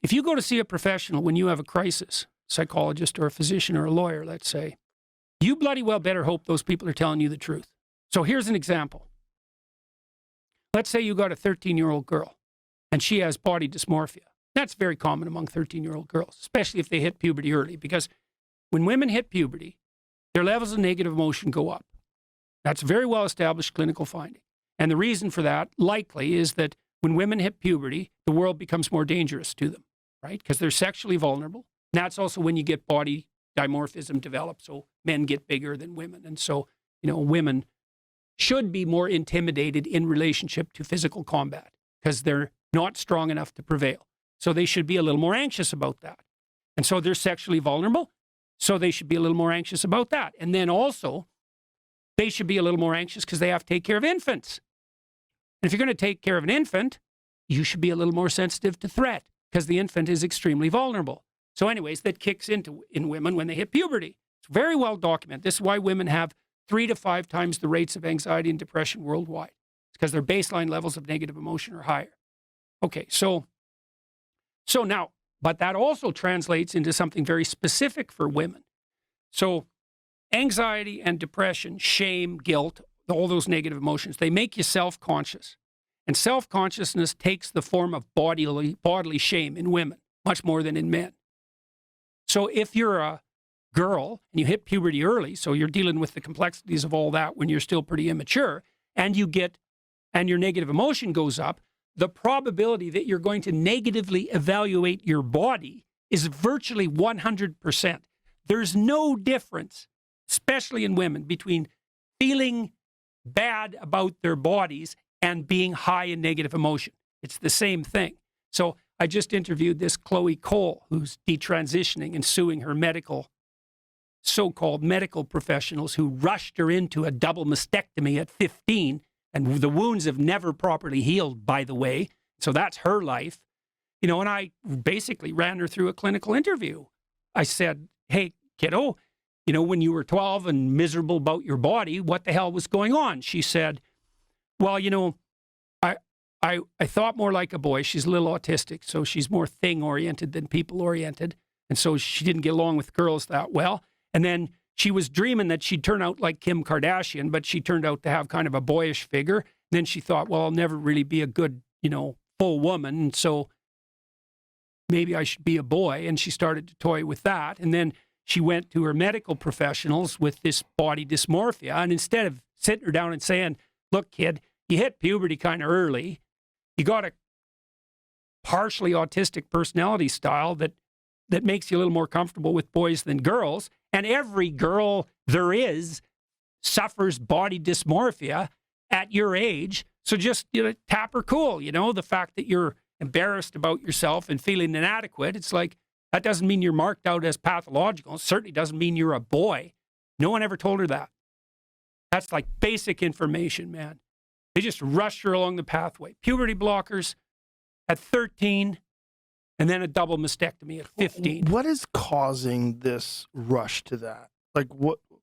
if you go to see a professional when you have a crisis, psychologist or a physician or a lawyer, let's say, you bloody well better hope those people are telling you the truth. So here's an example. Let's say you got a 13-year-old girl and she has body dysmorphia. That's very common among 13-year-old girls, especially if they hit puberty early, because when women hit puberty, their levels of negative emotion go up. That's a very well-established clinical finding. And the reason for that, likely, is that when women hit puberty, the world becomes more dangerous to them, right? Because they're sexually vulnerable. And that's also when you get body dimorphism develop, so men get bigger than women. And so, women should be more intimidated in relationship to physical combat because they're not strong enough to prevail. So they should be a little more anxious about that. And so they're sexually vulnerable, so they should be a little more anxious about that. And then also, they should be a little more anxious because they have to take care of infants. And if you're going to take care of an infant, you should be a little more sensitive to threat because the infant is extremely vulnerable. So anyways, that kicks in women when they hit puberty. It's very well documented. This is why women have 3 to 5 times the rates of anxiety and depression worldwide. It's because their baseline levels of negative emotion are higher. Okay, so now, but that also translates into something very specific for women. So anxiety and depression, shame, guilt, all those negative emotions, they make you self-conscious. And self-consciousness takes the form of bodily shame in women, much more than in men. So if you're a girl and you hit puberty early, so you're dealing with the complexities of all that when you're still pretty immature, and your negative emotion goes up, the probability that you're going to negatively evaluate your body is virtually 100%. There's no difference, especially in women, between feeling bad about their bodies and being high in negative emotion. It's the same thing. So I just interviewed this Chloe Cole, who's detransitioning and suing her so-called medical professionals who rushed her into a double mastectomy at 15, and the wounds have never properly healed, by the way. So that's her life. And I basically ran her through a clinical interview. I said, hey, kiddo, when you were 12 and miserable about your body, what the hell was going on? She said, well, I thought more like a boy. She's a little autistic, so she's more thing-oriented than people-oriented. And so she didn't get along with girls that well. And then she was dreaming that she'd turn out like Kim Kardashian, but she turned out to have kind of a boyish figure. And then she thought, well, I'll never really be a good, full woman. And so maybe I should be a boy. And she started to toy with that. And then she went to her medical professionals with this body dysmorphia. And instead of sitting her down and saying, look, kid, you hit puberty kind of early. You got a partially autistic personality style that makes you a little more comfortable with boys than girls. And every girl there is suffers body dysmorphia at your age. So just tap her cool. The fact that you're embarrassed about yourself and feeling inadequate, it's like, that doesn't mean you're marked out as pathological. It certainly doesn't mean you're a boy. No one ever told her that. That's like basic information, man. They just rushed her along the pathway. Puberty blockers at 13, and then a double mastectomy at 15. What is causing this rush to that? Like,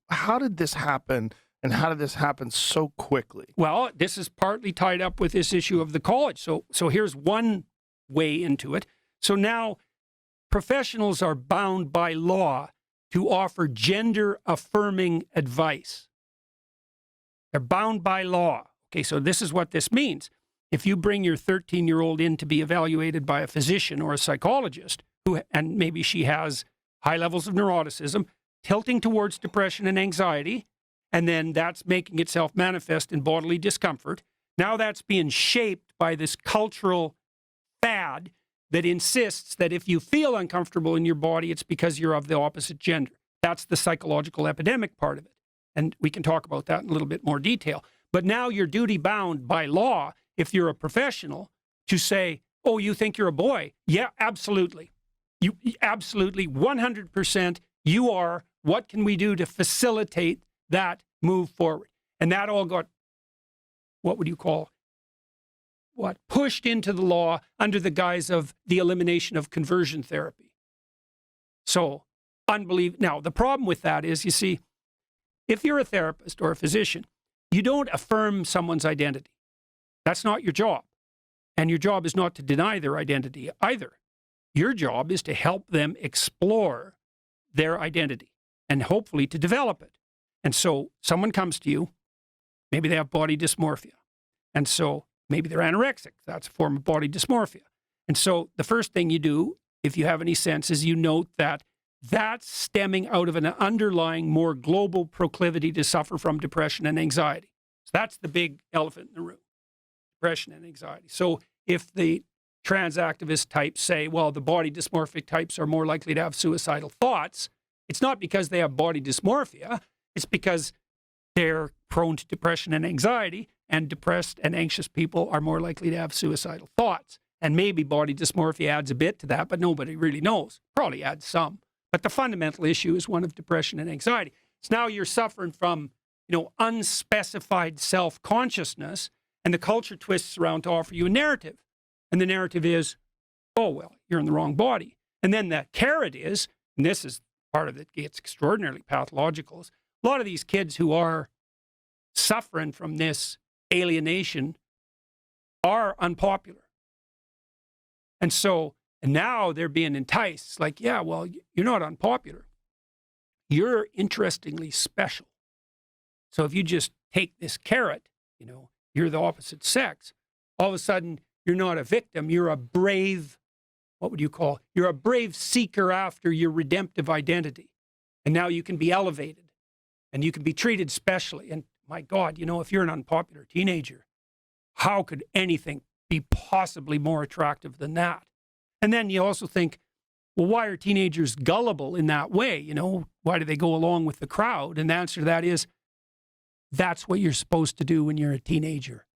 how did this happen, and how did this happen so quickly? Well, this is partly tied up with this issue of the college. So here's one way into it. So now professionals are bound by law to offer gender-affirming advice. They're bound by law. Okay, so this is what this means. If you bring your 13-year-old in to be evaluated by a physician or a psychologist, and maybe she has high levels of neuroticism, tilting towards depression and anxiety, and then that's making itself manifest in bodily discomfort, now that's being shaped by this cultural fad that insists that if you feel uncomfortable in your body, it's because you're of the opposite gender. That's the psychological epidemic part of it. And we can talk about that in a little bit more detail. But now you're duty bound by law, if you're a professional, to say, oh, you think you're a boy? Yeah, absolutely. You absolutely, 100%, you are. What can we do to facilitate that move forward? And that all got, what would you call, pushed into the law under the guise of the elimination of conversion therapy. So, unbelievable. Now, the problem with that is, you see, if you're a therapist or a physician, you don't affirm someone's identity. That's not your job. And your job is not to deny their identity either. Your job is to help them explore their identity and hopefully to develop it. And so someone comes to you, maybe they have body dysmorphia. And so maybe they're anorexic. That's a form of body dysmorphia. And so the first thing you do, if you have any sense, is you note that that's stemming out of an underlying, more global proclivity to suffer from depression and anxiety. So that's the big elephant in the room, depression and anxiety. So if the trans activist types say, well, the body dysmorphic types are more likely to have suicidal thoughts, it's not because they have body dysmorphia, it's because they're prone to depression and anxiety, and depressed and anxious people are more likely to have suicidal thoughts. And maybe body dysmorphia adds a bit to that, but nobody really knows. Probably adds some. But the fundamental issue is one of depression and anxiety. So now you're suffering from, unspecified self-consciousness, and the culture twists around to offer you a narrative. And the narrative is, oh, well, you're in the wrong body. And then the carrot is, and this is part of it gets extraordinarily pathological, is a lot of these kids who are suffering from this alienation are unpopular. And so now they're being enticed. It's like, yeah, well, you're not unpopular. You're interestingly special. So if you just take this carrot, you're the opposite sex, all of a sudden you're not a victim. You're a brave, you're a brave seeker after your redemptive identity. And now you can be elevated and you can be treated specially. And my God, if you're an unpopular teenager, how could anything be possibly more attractive than that? And then you also think, well, why are teenagers gullible in that way? Why do they go along with the crowd? And the answer to that is, that's what you're supposed to do when you're a teenager.